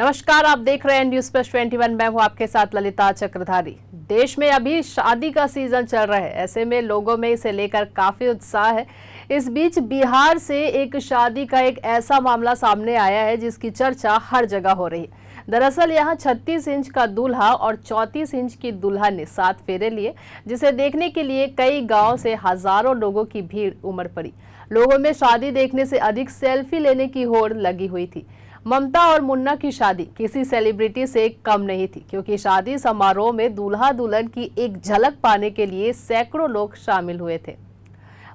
नमस्कार, आप देख रहे हैं न्यूज प्लस 21। मैं हूं आपके साथ ललिता चक्रधारी। देश में अभी शादी का सीजन चल रहा है, ऐसे में लोगों में इसे लेकर काफी उत्साह है। इस बीच बिहार से एक शादी का एक ऐसा मामला सामने आया है जिसकी चर्चा हर जगह हो रही है। दरअसल यहां 36 इंच का दूल्हा और 34 इंच की दुल्हन ने 7 फेरे लिए, जिसे देखने के लिए कई गांव से हजारों लोगों की भीड़ उमड़ पड़ी। लोगों में शादी देखने से अधिक सेल्फी लेने की होड़ लगी हुई थी। ममता और मुन्ना की शादी किसी सेलिब्रिटी से कम नहीं थी, क्योंकि शादी समारोह में दूल्हा दुल्हन की एक झलक पाने के लिए सैकड़ों लोग शामिल हुए थे।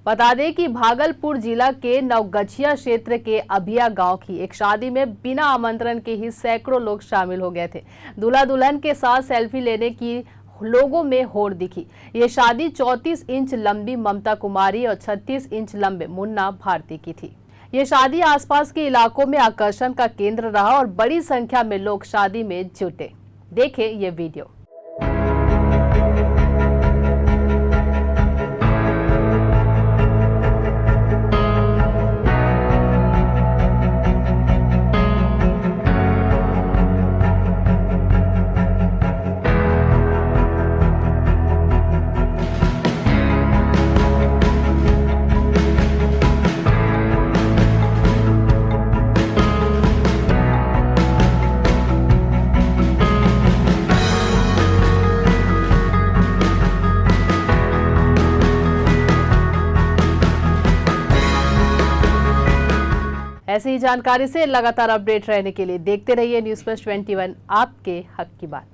बता दें कि भागलपुर जिला के नवगछिया क्षेत्र के अभिया गांव की एक शादी में बिना आमंत्रण के ही सैकड़ों लोग शामिल हो गए थे। दूल्हा दुल्हन के साथ सेल्फी लेने की लोगों में होड़ दिखी। ये शादी 34 इंच लंबी ममता कुमारी और 36 इंच लंबे मुन्ना भारती की थी। ये शादी आसपास के इलाकों में आकर्षण का केंद्र रहा और बड़ी संख्या में लोग शादी में जुटे। देखें ये वीडियो। ऐसी ही जानकारी से लगातार अपडेट रहने के लिए देखते रहिए न्यूज प्लस 21, आपके हक की बात।